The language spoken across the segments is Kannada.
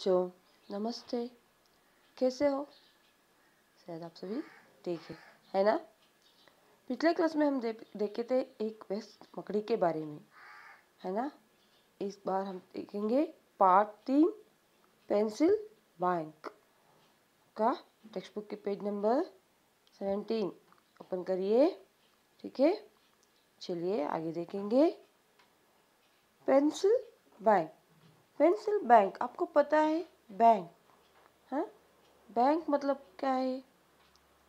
बच्चों, नमस्ते। कैसे हो? शायद आप सभी ठीक है ना? पिछले क्लास में हम देखे थे एक व्यस्त मकड़ी के बारे में, है ना? इस बार हम देखेंगे पार्ट 3 पेंसिल बैंक का टेक्स्ट बुक के पेज नंबर 17 ओपन करिए। ठीक है, चलिए आगे देखेंगे। Pencil bank. पेंसिल बैंक आपको पता है? बैंक, हाँ, ಬ್ಯಾಂಕ್ मतलब क्या है?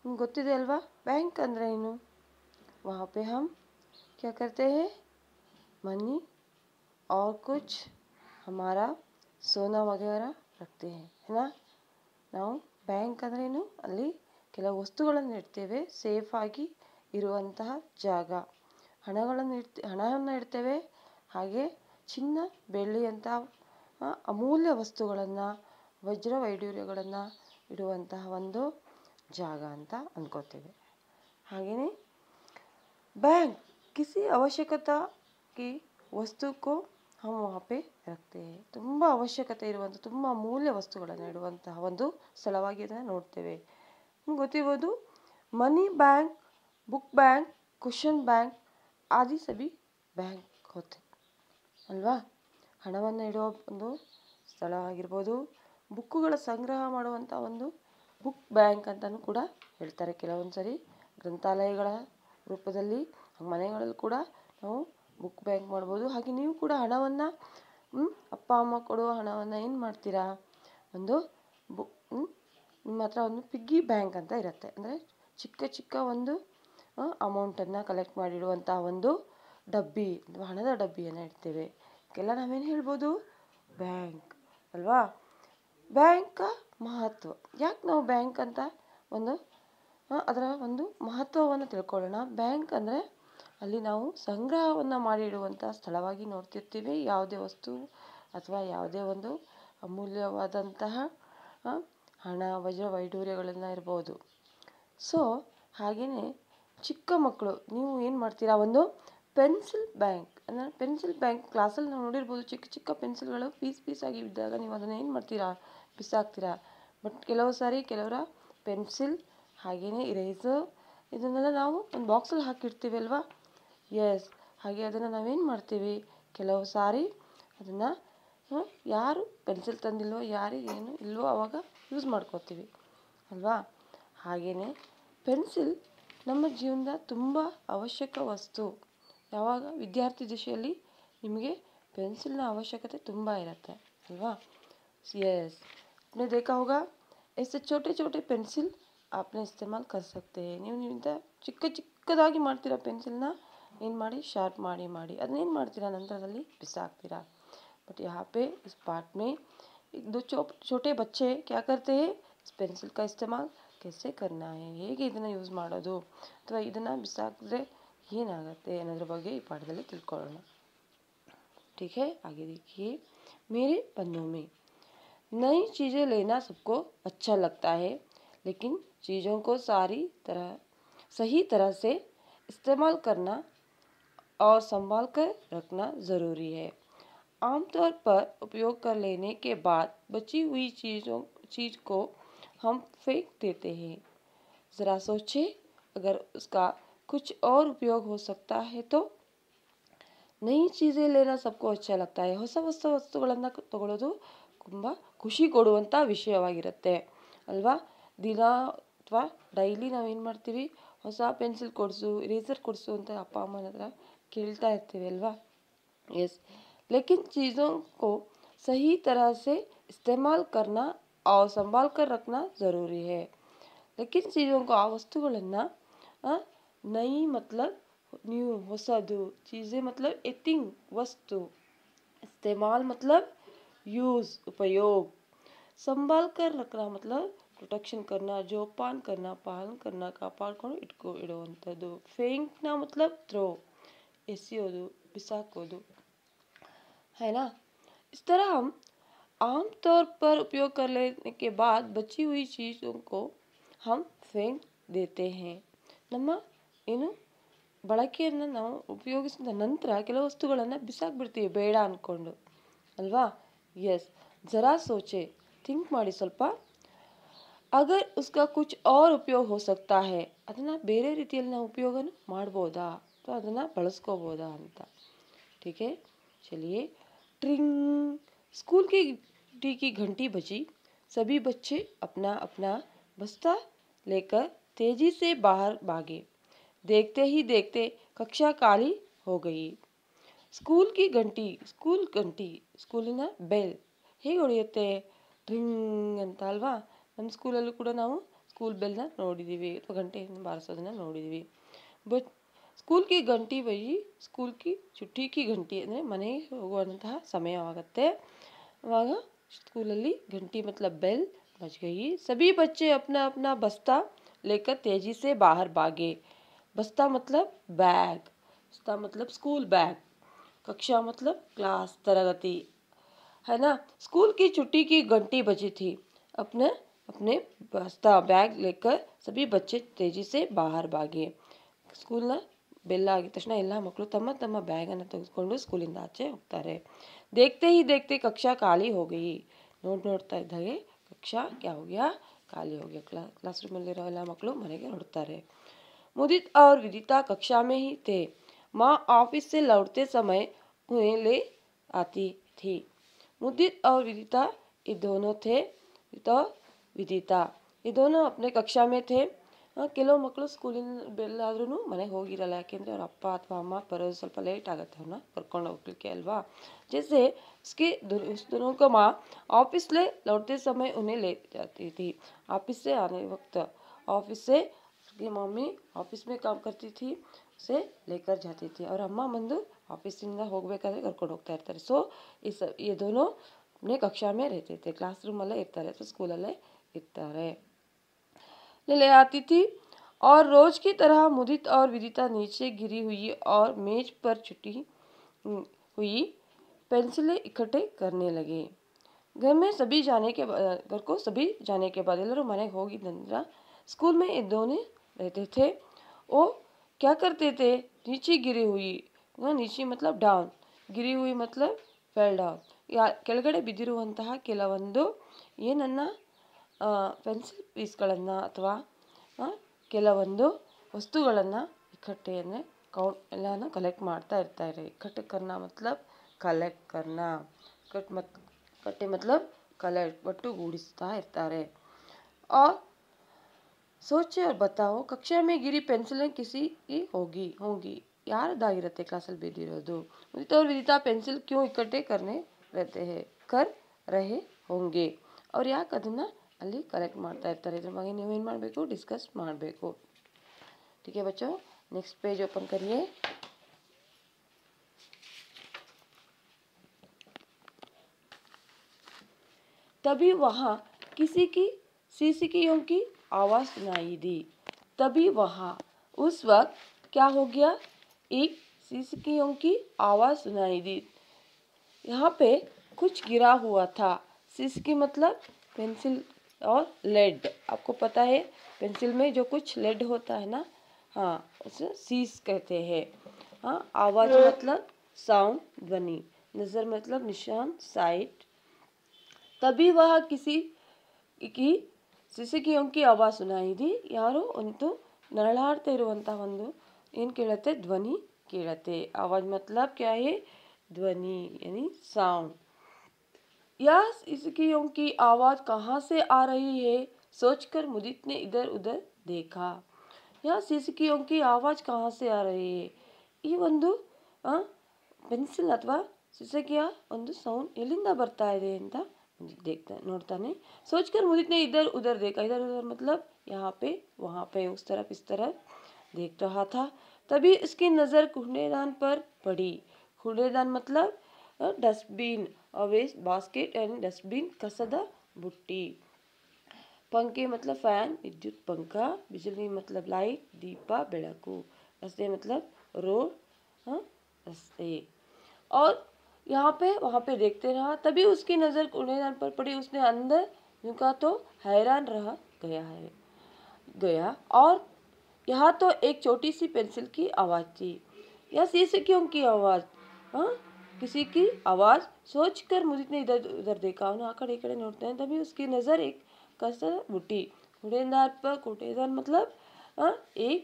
ನಿಮ್ಗೆ ಗೊತ್ತಿದೆ ಅಲ್ವಾ ಬ್ಯಾಂಕ್ ಅಂದರೆ ಏನು? वहाँ पे हम क्या करते हैं? मनी और कुछ हमारा सोना वगैरह रखते हैं, है ना? ನಾವು ಬ್ಯಾಂಕ್ ಅಂದರೆ ಏನು? ಅಲ್ಲಿ ಕೆಲವು ವಸ್ತುಗಳನ್ನು ಇಡ್ತೇವೆ, ಸೇಫ್ ಆಗಿ ಇರುವಂತಹ ಜಾಗ. ಹಣವನ್ನು ಇಡ್ತೇವೆ, ಹಾಗೆ ಚಿನ್ನ ಬೆಳ್ಳಿಯಂಥ ಅಮೂಲ್ಯ ವಸ್ತುಗಳನ್ನು, ವಜ್ರ ವೈಡೂರ್ಯಗಳನ್ನು ಇಡುವಂತಹ ಒಂದು ಜಾಗ ಅಂತ ಅಂದ್ಕೋತೇವೆ. ಹಾಗೆಯೇ बैंक किसी आवश्यकता की वस्तु को हम वहाँ पे रखते हैं. ತುಂಬ ಅವಶ್ಯಕತೆ ಇರುವಂಥ ತುಂಬ ಅಮೂಲ್ಯ ವಸ್ತುಗಳನ್ನು ಇಡುವಂತಹ ಒಂದು ಸ್ಥಳವಾಗಿ ಅದನ್ನು ನೋಡ್ತೇವೆ. ನಿಮ್ಗೆ ಗೊತ್ತಿರ್ಬೋದು money bank, book bank, question bank आदि सभी बैंक होते ಅಲ್ವಾ? ಹಣವನ್ನು ಇಡುವ ಒಂದು ಸ್ಥಳವಾಗಿರ್ಬೋದು, ಬುಕ್ಕುಗಳ ಸಂಗ್ರಹ ಮಾಡುವಂಥ ಒಂದು ಬುಕ್ ಬ್ಯಾಂಕ್ ಅಂತಲೂ ಕೂಡ ಹೇಳ್ತಾರೆ. ಕೆಲವೊಂದು ಸರಿ ಗ್ರಂಥಾಲಯಗಳ ರೂಪದಲ್ಲಿ ಮನೆಗಳಲ್ಲಿ ಕೂಡ ನಾವು ಬುಕ್ ಬ್ಯಾಂಕ್ ಮಾಡ್ಬೋದು. ಹಾಗೆ ನೀವು ಕೂಡ ಹಣವನ್ನು ಅಪ್ಪ ಅಮ್ಮ ಕೊಡುವ ಹಣವನ್ನು ಏನು ಮಾಡ್ತೀರಾ? ಒಂದು ನಿಮ್ಮ ಹತ್ರ ಒಂದು ಪಿಗ್ಗಿ ಬ್ಯಾಂಕ್ ಅಂತ ಇರುತ್ತೆ. ಅಂದರೆ ಚಿಕ್ಕ ಚಿಕ್ಕ ಒಂದು ಅಮೌಂಟನ್ನು ಕಲೆಕ್ಟ್ ಮಾಡಿಡುವಂತಹ ಒಂದು ಡಬ್ಬಿ, ಹಣದ ಡಬ್ಬಿಯನ್ನು ಇಡ್ತೇವೆ. ಇದಕ್ಕೆಲ್ಲ ನಾವೇನು ಹೇಳ್ಬೋದು? ಬ್ಯಾಂಕ್ ಅಲ್ವಾ? ಬ್ಯಾಂಕ್ ಮಹತ್ವ ಯಾಕೆ ನಾವು ಬ್ಯಾಂಕ್ ಅಂತ ಅದರ ಒಂದು ಮಹತ್ವವನ್ನು ತಿಳ್ಕೊಳ್ಳೋಣ. ಬ್ಯಾಂಕ್ ಅಂದರೆ ಅಲ್ಲಿ ನಾವು ಸಂಗ್ರಹವನ್ನು ಮಾಡಿಡುವಂಥ ಸ್ಥಳವಾಗಿ ನೋಡ್ತಿರ್ತೀವಿ. ಯಾವುದೇ ವಸ್ತು ಅಥವಾ ಯಾವುದೇ ಒಂದು ಅಮೂಲ್ಯವಾದಂತಹ ಹಣ, ವಜ್ರ ವೈಡೂರ್ಯಗಳನ್ನು ಇರ್ಬೋದು. ಸೊ ಹಾಗೆಯೇ ಚಿಕ್ಕ ಮಕ್ಕಳು ನೀವು ಏನು ಮಾಡ್ತೀರಾ? ಒಂದು ಪೆನ್ಸಿಲ್ ಬ್ಯಾಂಕ್ ಅಂದರೆ ಪೆನ್ಸಿಲ್ ಬ್ಯಾಂಕ್ ಕ್ಲಾಸಲ್ಲಿ ನಾವು ನೋಡಿರ್ಬೋದು. ಚಿಕ್ಕ ಚಿಕ್ಕ ಪೆನ್ಸಿಲ್ಗಳು ಪೀಸಾಗಿ ಇದ್ದಾಗ ನೀವು ಅದನ್ನು ಏನು ಮಾಡ್ತೀರಾ? ಬಿಸಾಕ್ತೀರಾ. ಬಟ್ ಕೆಲವು ಸಾರಿ ಕೆಲವರ ಪೆನ್ಸಿಲ್ ಹಾಗೆಯೇ ಇರೇಸರ್ ಇದನ್ನೆಲ್ಲ ನಾವು ಒಂದು ಬಾಕ್ಸಲ್ಲಿ ಹಾಕಿರ್ತೀವಿ ಅಲ್ವಾ? ಎಸ್, ಹಾಗೆ ಅದನ್ನು ನಾವೇನು ಮಾಡ್ತೀವಿ? ಕೆಲವು ಸಾರಿ ಅದನ್ನು ಯಾರು ಪೆನ್ಸಿಲ್ ತಂದಿಲ್ವೋ, ಯಾರಿಗೇನು ಇಲ್ವೋ ಆವಾಗ ಯೂಸ್ ಮಾಡ್ಕೋತೀವಿ ಅಲ್ವಾ? ಹಾಗೆಯೇ ಪೆನ್ಸಿಲ್ ನಮ್ಮ ಜೀವನದ ತುಂಬ ಅವಶ್ಯಕ ವಸ್ತು. ಯಾವಾಗ ವಿದ್ಯಾರ್ಥಿ ದಶೆಯಲ್ಲಿ ನಿಮಗೆ ಪೆನ್ಸಿಲ್ನ ಅವಶ್ಯಕತೆ ತುಂಬ ಇರುತ್ತೆ ಅಲ್ವಾ? यस, आपने देखा होगा ऐसे छोटे छोटे पेंसिल आपने इस्तेमाल कर सकते हैं. ನೀವಿಂದ ಚಿಕ್ಕದಾಗಿ ಮಾಡ್ತೀರಾ ಪೆನ್ಸಿಲ್ನ, ಏನು ಮಾಡಿ ಶಾರ್ಪ್ ಮಾಡಿ ಅದನ್ನೇನು ಮಾಡ್ತೀರಾ? ನಂತರದಲ್ಲಿ ಬಿಸಾಕ್ತೀರಾ. बट यहाँ पे इस पार्ट में एक दो छोटे बच्चे क्या करते हैं? इस पेंसिल का इस्तेमाल कैसे करना है, ಹೇಗೆ ಇದನ್ನು ಯೂಸ್ ಮಾಡೋದು ಅಥವಾ ಇದನ್ನು ಬಿಸಾಕಿದ್ರೆ ಏನಾಗುತ್ತೆ ಅನ್ನೋದ್ರ ಬಗ್ಗೆ ಈ ಪಾಠದಲ್ಲಿ ತಿಳ್ಕೊಳ್ಳೋಣ. ठीक है, आगे देखिए. मेरे पन्नों में नई चीज़ें लेना सबको अच्छा लगता है, लेकिन चीज़ों को सही तरह से इस्तेमाल करना और संभाल कर रखना ज़रूरी है. आमतौर पर उपयोग कर लेने के बाद बची हुई चीज़ को हम फेंक देते हैं. ज़रा सोचें, अगर उसका कुछ और उपयोग हो सकता है तो. ನई ಚೀಸೆ ಲೇನಾ ಸಬ್ಕೋ ಅಚ್ಚಾ ಲಗ್ತಾ ಹೈ. ಹೊಸ ವಸ್ತುಗಳನ್ನು ತಗೊಳ್ಳೋದು ತುಂಬ ಖುಷಿ ಕೊಡುವಂಥ ವಿಷಯವಾಗಿರುತ್ತೆ ಅಲ್ವಾ? ದಿನ ಅಥವಾ ಡೈಲಿ ನಾವೇನು ಮಾಡ್ತೀವಿ? ಹೊಸ ಪೆನ್ಸಿಲ್ ಕೊಡಿಸು, ಇರೇಸರ್ ಕೊಡಿಸು ಅಂತ ಅಪ್ಪ ಅಮ್ಮನ ಹತ್ರ ಕೇಳ್ತಾ ಇರ್ತೀವಿ ಅಲ್ವಾ? ಎಸ್, ಲೇಕಿನ್ ಚೀज़ों को सही तरह से इस्तेमाल करना और संभाल कर रखना ज़रूरी है. ಲೇಕಿನ್ ಚೀज़ों को ಆ ವಸ್ತುಗಳನ್ನು ನೈ मतलब न्यू ಹೊಸದು, चीज़ें मतलब ए थिंग वस्तु, इस्तेमाल मतलब यूज़ उपयोग, संभाल कर रखना मतलब ಪ್ರೊಟೆಕ್ಷನ್ करना, ಜೋಪಾನ್ करना ಪಾಲನ್ करना ಕಾಪಾಡ್ಕೊಂಡು ಇಡುವಂಥದ್ದು. ಫೇಂಕ್ನ मतलब ಥ್ರೋ, ಎಸೆಯೋದು, ಬಿಸಾಕೋದು, है ना? इस तरह हम आम तौर पर उपयोग कर लेने के बाद बची हुई चीज़ों को हम फेंक देते हैं. ನಮ್ಮ ಏನು ಬಳಕೆಯನ್ನು ನಾವು ಉಪಯೋಗಿಸಿದ ನಂತರ ಕೆಲವು ವಸ್ತುಗಳನ್ನು ಬಿಸಾಕ್ಬಿಡ್ತೀವಿ ಬೇಡ ಅಂದ್ಕೊಂಡು ಅಲ್ವಾ? ಎಸ್, ಜರಾ ಸೋಚೆ, ಥಿಂಕ್ ಮಾಡಿ ಸ್ವಲ್ಪ. ಅಗರ್ ಉಸ್ಕಾ ಕುಚ್ ಔರ್ ಉಪಯೋಗ ಹೋ ಸಕ್ತಾ ಹೈ, ಅದನ್ನು ಬೇರೆ ರೀತಿಯಲ್ಲಿ ನಾವು ಉಪಯೋಗ ಮಾಡ್ಬೋದಾ ಅಥವಾ ಅದನ್ನು ಬಳಸ್ಕೋಬೋದಾ ಅಂತ. ठीक है, चलिए. ट्रिंग, स्कूल की टी की घंटी बजी. सभी बच्चे अपना अपना बस्ता लेकर तेजी से बाहर भागे. देखते ही देखते कक्षा खाली हो गई. ಸ್ಕೂಲಿನ ಬೆಲ್ ಹೇಗೆ ಹೊಡೆಯುತ್ತೆ? ಟ್ರಿಂಗ್ ಅಂತ ಅಲ್ವಾ? ನಮ್ಮ ಸ್ಕೂಲಲ್ಲೂ ಕೂಡ ನಾವು ಸ್ಕೂಲ್ ಬೆಲ್ನ ನೋಡಿದ್ದೀವಿ ಅಥವಾ ಗಂಟೆಯನ್ನು ಬಾರಿಸೋದನ್ನು ನೋಡಿದ್ದೀವಿ. ಬಟ್ ಸ್ಕೂಲ್ ಕಿ ಗಂಟಿ ಬಜಿ, ಸ್ಕೂಲ್ ಕಿ ಚುಟ್ಟಿ ಕಿ ಗಂಟಿ ಅಂದರೆ ಮನೆಗೆ ಹೋಗುವಂತಹ ಸಮಯವಾಗುತ್ತೆ. ಆವಾಗ ಸ್ಕೂಲಲ್ಲಿ ಗಂಟಿ ಮತ್ಲಬ್ ಬೆಲ್ ಬಜ್ ಗಯಿ. ಸಭಿ ಬಚ್ಚೆ ಅಪ್ನಾ ಅಪ್ನಾ ಬಸ್ತಾ ಲೇಕರ್ ತೇಜಿ ಸೆ ಬಾಹರ್ ಭಾಗೆ. बस्ता मतलब बैग, बस्ता मतलब स्कूल बैग, कक्षा मतलब क्लास तरगति, है ना. स्कूल की छुट्टी की घंटी बजी थी. अपने अपने बस्ता बैग लेकर सभी बच्चे तेजी से बाहर भागे. ಸ್ಕೂಲ್ನ ಬೆಲ್ ಆಗಿದ ತಕ್ಷಣ ಎಲ್ಲ ಮಕ್ಕಳು ತಮ್ಮ ತಮ್ಮ ಬ್ಯಾಗನ್ನು ತೆಗೆದುಕೊಂಡು ಸ್ಕೂಲಿಂದ ಆಚೆ ಹೋಗ್ತಾರೆ. देखते ही देखते कक्षा खाली हो गई. ನೋಡ್ತಾ ಇದ್ದಾಗೆ ಕಕ್ಷಾ ಕ್ಯಾ हो गया, ಖಾಲಿ हो गया. ಕ್ಲಾಸ್ ರೂಮಲ್ಲಿರೋ ಎಲ್ಲ ಮಕ್ಕಳು ಮನೆಗೆ ಹೊರಡ್ತಾರೆ. मुदित और विदिता कक्षा में ही थे. माँ ऑफिस से लौटते समय उन्हें ले आती थी. मुदित और विदिता ये दोनों थे. विदिता ये दोनों अपने कक्षा में थे. ಕೆಲವು ಮಕ್ಕಳು ಸ್ಕೂಲಿನ ಬೆಲ್ ಆದ್ರೂ ಮನೆಗೆ ಹೋಗಿರಲ್ಲ, ಯಾಕೆಂದರೆ ಅವ್ರ ಅಪ್ಪ ಅಥವಾ ಅಮ್ಮ ಬರೋದು ಸ್ವಲ್ಪ ಲೇಟ್ ಆಗುತ್ತೆ ಅವ್ರನ್ನ ಕರ್ಕೊಂಡು ಹೋಗ್ಲಿಕ್ಕೆ ಅಲ್ವಾ. जैसे उसके दोनों को माँ ऑफिस ले लौटते समय उन्हें ले जाती थी. ऑफिस से आने वक्त, ऑफिस से उसकी मम्मी ऑफिस में काम करती थी, उसे लेकर जाती थी. और अम्मा ಬಂದು ಆಫೀಸಿಂದ ಹೋಗಬೇಕಾದ್ರೆ ಕರ್ಕೊಂಡು ಹೋಗ್ತಾ ಇರ್ತಾರೆ. ಸೊ ये दोनों अपने कक्षा में रहते थे. क्लास ರೂಮಲ್ಲೇ ಇರ್ತಾರೆ ಅಥವಾ ಸ್ಕೂಲಲ್ಲೇ ಇರ್ತಾರೆ. ले आती थी और रोज की तरह मुदित और विदिता नीचे गिरी हुई और मेज पर छुटी हुई पेंसिलें इकट्ठे करने लगे. घर को सभी जाने के बाद ಎಲ್ಲರೂ ಮನೆಗೆ ಹೋಗಿದ ನಂತರ स्कूल में ये दोनों रहते थे. वो क्या करते थे? नीचे गिरी हुई, नीचे मतलब डाउन, ಗಿರಿ ಹುಯಿ ಮತ್ಲಬ್ ಫೆಲ್ ಡೌನ್. ಕೆಳಗಡೆ ಬಿದ್ದಿರುವಂತಹ ಕೆಲವೊಂದು ಏನನ್ನು ಪೆನ್ಸಿಲ್ ಪೀಸ್ಗಳನ್ನು ಅಥವಾ ಕೆಲವೊಂದು ವಸ್ತುಗಳನ್ನು ಇಕಟ್ಟೆ ಅಂದರೆ ಎಲ್ಲನೂ ಕಲೆಕ್ಟ್ ಮಾಡ್ತಾ ಇರ್ತಾರೆ. ಇಕಟ್ಟೆ ಕರ್ನಾ ಮತ್ಲಬ್ ಕಲೆಕ್ಟ್ ಕರ್ನಾ, ಇಕಟ್ಟೆ ಮತ್ಲಬ್ ಕಲೆಕ್ಟ್, ಒಟ್ಟುಗೂಡಿಸ್ತಾ ಇರ್ತಾರೆ. और सोचे और बताओ, कक्षा में गिरी पेंसिलें किसी की होगी ಯಾರದಾಗಿರುತ್ತೆ ಕ್ಲಾಸಲ್ಲಿ ಬಿದ್ದಿರೋದು? मुदित और विदिता पेंसिल क्यों इकट्ठे कर रहे होंगे? ಅವ್ರು ಯಾಕೆ ಅದನ್ನು ಅಲ್ಲಿ ಕಲೆಕ್ಟ್ ಮಾಡ್ತಾ ಇರ್ತಾರೆ? ಇದ್ರ ಬಗ್ಗೆ ನೀವೇನು ಮಾಡಬೇಕು? ಡಿಸ್ಕಸ್ ಮಾಡಬೇಕು. ठीक है बच्चों, नेक्स्ट पेज ओपन करिए. तभी वहाँ किसी की सीसीकियों की आवाज़ सुनाई दी. तभी वहाँ उस वक्त क्या हो गया? एक सीसीकियों की आवाज़ सुनाई दी. यहाँ पे कुछ गिरा हुआ था. सीसीकी मतलब पेंसिल और लेड. आपको पता है पेंसिल में जो कुछ लेड होता है ना, हाँ, उसे सीस कहते हैं. हाँ, आवाज़ मतलब साउंड, ध्वनि. नज़र मतलब निशान, साइट. तभी वह किसी की ಸಿಸಿಕಿಯೋಂ ಕಿ ಆವಾಜ್ ಸುನಾಯಿ ದಿ. ಯಾರೋ ಒಂದು ನರಳಾಡ್ತಾ ಇರುವಂಥ ಒಂದು ಏನು ಕೇಳುತ್ತೆ? ಧ್ವನಿ ಕೇಳುತ್ತೆ. ಆವಾಜ್ ಮತ್ಲಬ್ ಕ್ಯಾ ಹೈ? ಧ್ವನಿ यानी साउंड. यह सिसकियों की आवाज़ कहाँ से आ रही है? सोचकर मुदित ने इधर उधर देखा. यह सिसकियों की आवाज़ कहाँ से आ रही है? ಈ ಒಂದು ಪೆನ್ಸಿಲ್ ಅಥವಾ ಸಿಸಕಿಯ ಒಂದು ಸೌಂಡ್ ಎಲ್ಲಿಂದ ಬರ್ತಾ ಇದೆ ಅಂತ ನೋಡ್ತಾನೆ. सोचकर मुदित ने इधर उधर देखा. इधर उधर मतलब यहाँ पे वहाँ पे, उस तरफ इस तरफ देख रहा था. तभी उसकी नज़र कूड़ेदान पर पड़ी. कूड़ेदान मतलब डस्टबिन, वेस्ट बास्केट यानी डस्टबिन, ಕಸದ ಬುಟ್ಟಿ. पंखे मतलब फैन, विद्युत पंखा. बिजली मतलब लाइट, दीप ಬೆಳಕು. रस्ते मतलब रोड, रस्ते. और यहाँ पे वहाँ पे देखते रहा. तभी उसकी नज़र कूड़ेदान पर पड़ी. उसने अंदर झुका तो हैरान रह गया. और यहाँ तो एक छोटी सी पेंसिल की आवाज़ थी. यह सीसीकियों की आवाज़. किसी की आवाज़ सोचकर मुदित ने इधर उधर देखा. ಅವನು ಆ ಕಡೆ ಈ ಕಡೆ ನೋಡ್ತಾ हैं तभी उसकी नज़र एक कसर बुटी कूड़ेदार पर कूड़ेदार मतलब एक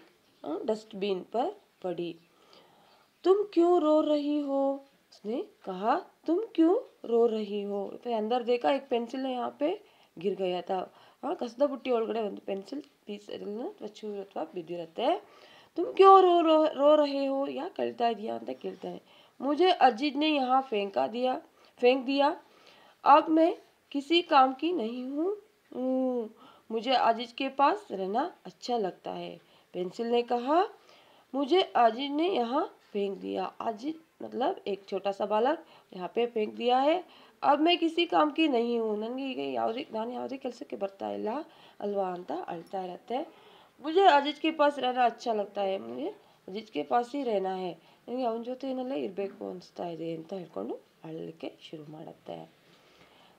डस्टबिन पर पड़ी. तुम क्यों रो रही हो? उसने कहा तुम क्यों रो रही हो? फिर अंदर देखा एक पेंसिल यहाँ पे गिर गया था. ಕಸದ ಬುಟ್ಟಿ ಒಳಗಡೆ ಒಂದು ಪೆನ್ಸಿಲ್ ಪೀಸ್ ಚೂರು ಅಥವಾ ಬಿದ್ದಿರುತ್ತೆ. तुम क्यों रो रहे हो? ಯಾಕೆ ಅಳ್ತಾ ಇದೀಯಾ ಅಂತ ಕೇಳ್ತಾನೆ. मुझे अजीज ने यहाँ फेंक दिया. अब मैं किसी काम की नहीं हूँ. मुझे अजीज के पास रहना अच्छा लगता है. पेंसिल ने कहा मुझे अजीज ने यहाँ फेंक दिया. अजीज मतलब एक छोटा सा बालक यहाँ पे फेंक दिया है. अब मैं किसी काम की नहीं हूँ. ನನಗೆ ಈಗ ನಾನು ಯಾವುದೇ ಕೆಲಸಕ್ಕೆ ಬರ್ತಾ ಇಲ್ಲ ಅಲ್ವಾ ಅಂತ ಅಳ್ತಾ ಇರತ್ತೆ. मुझे अजीज के पास रहना अच्छा लगता है. मुझे अजीज के पास ही रहना है. ನನಗೆ ಅವನ ಜೊತೆನಲ್ಲೇ ಇರಬೇಕು ಅನಿಸ್ತಾ ಇದೆ ಅಂತ ಹೇಳ್ಕೊಂಡು ಅಳಲಿಕ್ಕೆ ಶುರು ಮಾಡುತ್ತೆ.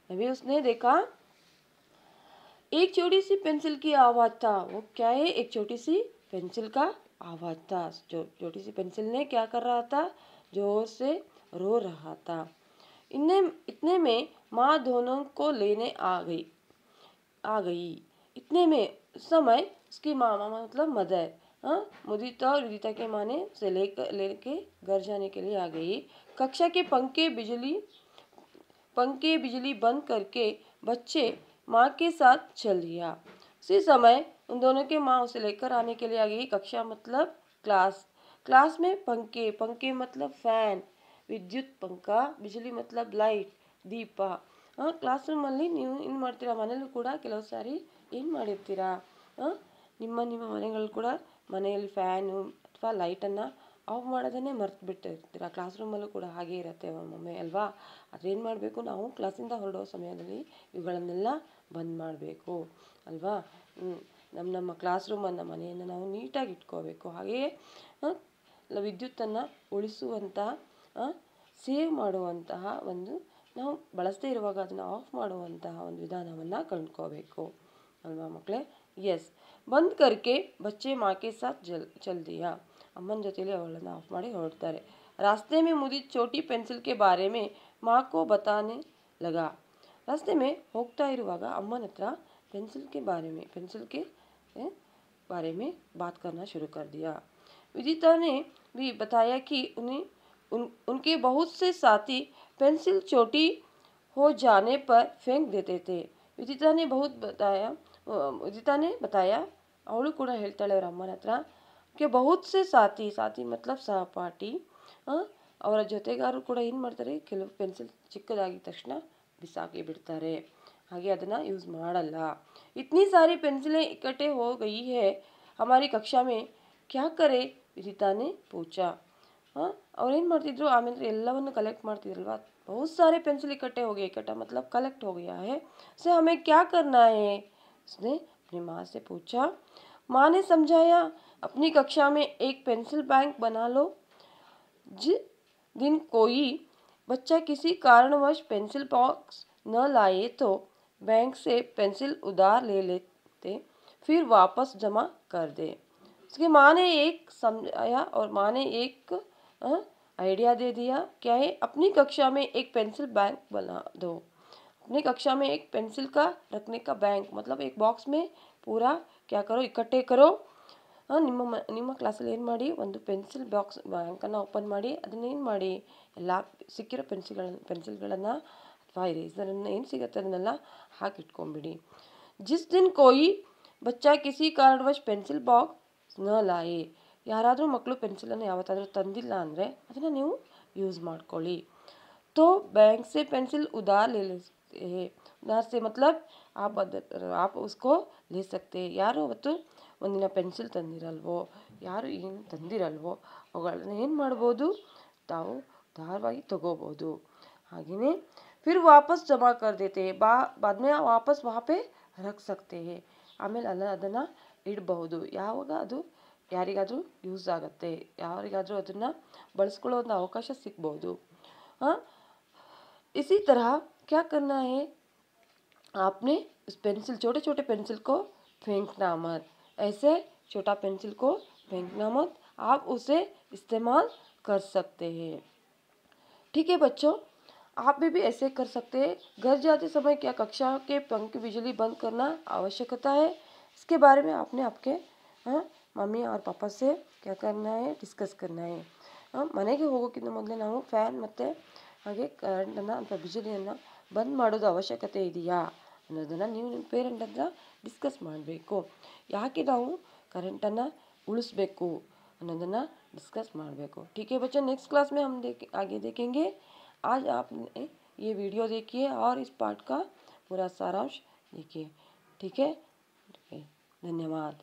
अभी उसने देखा एक छोटी सी पेंसिल की आवाज़ था. वो क्या है? एक छोटी सी पेंसिल का आवाज़ था. जो छोटी सी पेंसिल ने क्या कर रहा था? जोर से रो रहा था. इतने में माँ दोनों को लेने आ गई. इतने में समय उसकी मामा मतलब मदर मुदिता और विदिता के माँ ने उसे लेके घर जाने के लिए आ गई. कक्षा के पंखे बिजली बंद करके बच्चे माँ के साथ चल दिया. उसी समय उन दोनों के माँ उसे लेकर आने के लिए आ गई. कक्षा मतलब क्लास में पंखे मतलब फैन, ವಿದ್ಯುತ್ ಪಂಖ, ಬಿಜಲಿ ಮತ್ಲಬ್ ಲೈಟ್, ದೀಪ. ಕ್ಲಾಸ್ ರೂಮಲ್ಲಿ ನೀವು ಏನು ಮಾಡ್ತೀರಾ? ಮನೇಲೂ ಕೂಡ ಕೆಲವು ಸಾರಿ ಏನು ಮಾಡಿರ್ತೀರಾ? ನಿಮ್ಮ ಮನೆಗಳು ಕೂಡ ಮನೆಯಲ್ಲಿ ಫ್ಯಾನು ಅಥವಾ ಲೈಟನ್ನು ಆಫ್ ಮಾಡೋದನ್ನೇ ಮರ್ತು ಬಿಟ್ಟಿರ್ತೀರ. ಕ್ಲಾಸ್ ರೂಮಲ್ಲೂ ಕೂಡ ಹಾಗೆ ಇರುತ್ತೆ ಒಮ್ಮೊಮ್ಮೆ ಅಲ್ವಾ? ಅದೇನು ಮಾಡಬೇಕು? ನಾವು ಕ್ಲಾಸಿಂದ ಹೊರಡೋ ಸಮಯದಲ್ಲಿ ಇವುಗಳನ್ನೆಲ್ಲ ಬಂದ್ ಮಾಡಬೇಕು ಅಲ್ವಾ? ನಮ್ಮ ಕ್ಲಾಸ್ ರೂಮನ್ನು ಮನೆಯನ್ನು ನಾವು ನೀಟಾಗಿ ಇಟ್ಕೋಬೇಕು. ಹಾಗೆಯೇ ವಿದ್ಯುತ್ತನ್ನು ಉಳಿಸುವಂತಹ ಸೇವ್ ಮಾಡುವಂತಹ ಒಂದು ನಾವು ಬಳಸದೇ ಇರುವಾಗ ಅದನ್ನು ಆಫ್ ಮಾಡುವಂತಹ ಒಂದು ವಿಧಾನವನ್ನು ಕಂಡುಕೋಬೇಕು ಅಲ್ವಾ ಮಕ್ಕಳೇ? ಎಸ್. ಬಂದ್ ಕರ್ಕೆ ಬಚ್ಚೆ ಮಾಕೆ ಸಾಥ್ ಚಲ್ ದಿಯಾ. ಅಮ್ಮನ ಜೊತೆಲಿ ಅವಳನ್ನು ಆಫ್ ಮಾಡಿ ಹೊರಡ್ತಾರೆ. रास्ते में मुझे छोटी पेंसिल के बारे में माँ को बताने लगा. रास्ते में ಹೋಗ್ತಾ ಇರುವಾಗ ಅಮ್ಮನ ಹತ್ರ पेंसिल के बारे में बात करना शुरू कर दिया. विदिता ने भी बताया कि उनके बहुत से साथी पेंसिल छोटी हो जाने पर फेंक देते थे. विदिता ने बताया ಅವಳು ಕೂಡ ಹೇಳ್ತಾಳೆ ಅವರ ಅಮ್ಮನ ಹತ್ರ ಕೆ ಬಹುತ್ ಸೆ ಸಾಥಿ ಮತ್ಲಬ್ ಸಹಪಾಠಿ ಅವರ ಜೊತೆಗಾರರು ಕೂಡ ಏನು ಮಾಡ್ತಾರೆ? ಕೆಲವು ಪೆನ್ಸಿಲ್ ಚಿಕ್ಕದಾಗಿದ ತಕ್ಷಣ ಬಿಸಾಕಿ ಬಿಡ್ತಾರೆ. ಹಾಗೆ ಅದನ್ನು ಯೂಸ್ ಮಾಡಲ್ಲ. ಇತ್ನಿ ಸಾರಿ ಪೆನ್ಸಿಲೇं इकट्ठे हो गई है हमारी कक्षा में क्या करे? विदिता ने पूछा. ಅವ್ರೇನು ಮಾಡ್ತಿದ್ರು? ಆಮೇಲೆ ಎಲ್ಲವನ್ನು ಕಲೆಕ್ಟ್ ಮಾಡ್ತಿದ್ರಲ್ವಾ? बहुत सारे पेंसिल इकट्ठे हो गए. इकट्ठा मतलब कलेक्ट हो गया है. उससे हमें क्या करना है? उसने अपनी माँ से पूछा. माँ ने समझाया अपनी कक्षा में एक पेंसिल बैंक बना लो. जिस दिन कोई बच्चा किसी कारणवश पेंसिल बॉक्स न लाए तो बैंक से पेंसिल उधार ले लेते, फिर वापस जमा कर दे. उसकी माँ ने एक समझाया और माँ ने एक आइडिया दे दिया. क्या है? अपनी कक्षा में एक पेंसिल बैंक बना दो. अपनी कक्षा में एक पेंसिल का रखने का बैंक मतलब एक बॉक्स में पूरा क्या करो? इकट्ठे करो. ನಿಮ್ಮ ಕ್ಲಾಸಲ್ಲಿ ಏನು ಮಾಡಿ? ಒಂದು ಪೆನ್ಸಿಲ್ ಬಾಕ್ಸ್ ಬ್ಯಾಂಕನ್ನು ಓಪನ್ ಮಾಡಿ ಅದನ್ನೇನು ಮಾಡಿ ಎಲ್ಲ ಸಿಕ್ಕಿರೋ ಪೆನ್ಸಿಲ್ಗಳನ್ನು ಅಥವಾ ಇರೇಸರನ್ನು ಏನು ಸಿಗುತ್ತೆ ಅದನ್ನೆಲ್ಲ ಹಾಕಿಟ್ಕೊಂಬಿಡಿ. जिस दिन कोई बच्चा किसी कारणवश पेंसिल बॉक्स न लाए. ಯಾರಾದರೂ ಮಕ್ಕಳು ಪೆನ್ಸಿಲನ್ನು ಯಾವತ್ತಾದರೂ ತಂದಿಲ್ಲ ಅಂದರೆ ಅದನ್ನು ನೀವು ಯೂಸ್ ಮಾಡ್ಕೊಳ್ಳಿ. तो बैंक से पेंसिल उधार ले सकते हैं. उधार से मतलब आप उसको ले सकते हैं. ಯಾರು ಅವತ್ತು ಒಂದಿನ ಪೆನ್ಸಿಲ್ ತಂದಿರಲ್ವೋ, ಯಾರು ಏನು ತಂದಿರಲ್ವೋ ಅವುಗಳನ್ನ ಏನು ಮಾಡ್ಬೋದು? ತಾವು ಉಧಾರವಾಗಿ ತಗೋಬೋದು. ಹಾಗೆಯೇ ಫಿರ್ ವಾಪಸ್ ಜಮಾ ಕರ್ ದೇತೆ हैं. बाद में वापस वहाँ पे रख सकते हैं. ಆಮೇಲೆ ಅದನ್ನು ಇಡಬಹುದು. ಯಾವಾಗ ಅದು ಯಾರಿಗಾದರೂ ಯೂಸ್ ಆಗುತ್ತೆ, ಯಾರಿಗಾದರೂ ಅದನ್ನು ಬಳಸ್ಕೊಳ್ಳೋ ಒಂದು ಅವಕಾಶ ಸಿಗ್ಬೋದು. इसी तरह क्या करना है? आपने उस पेंसिल छोटे छोटे पेंसिल को फेंकना मत. ऐसे छोटा पेंसिल को फेंकना मत. आप उसे इस्तेमाल कर सकते हैं. ठीक है बच्चों, आप भी ऐसे कर सकते हैं। घर जाते समय क्या कक्षा के पंखे बिजली बंद करना आवश्यक होता है, इसके बारे में आपने आपके मम्मी और पापा से क्या करना है, डिस्कस करना है. ಮನೆಗೆ ಹೋಗೋಕ್ಕಿಂತ ಮೊದಲೇ ನಾವು ಫ್ಯಾನ್ ಮತ್ತು ಹಾಗೆ ಕರೆಂಟನ್ನು ಅಥವಾ ಬಿಸಿಲಿಯನ್ನು ಬಂದ್ ಮಾಡೋದು ಅವಶ್ಯಕತೆ ಇದೆಯಾ ಅನ್ನೋದನ್ನು ನೀವು ನಿಮ್ಮ ಪೇರೆಂಟ್ ಹತ್ರ ಡಿಸ್ಕಸ್ ಮಾಡಬೇಕು. ಯಾಕೆ ನಾವು ಕರೆಂಟನ್ನು उड़सबेको ಅನ್ನೋದನ್ನು डिस्कस ಮಾಡಬೇಕು. ठीक है बच्चों, नेक्स्ट क्लास में हम आगे देखेंगे. आज आपने ये वीडियो देखिए और इस पाठ का पूरा सारांश देखिए. ठीक है, धन्यवाद.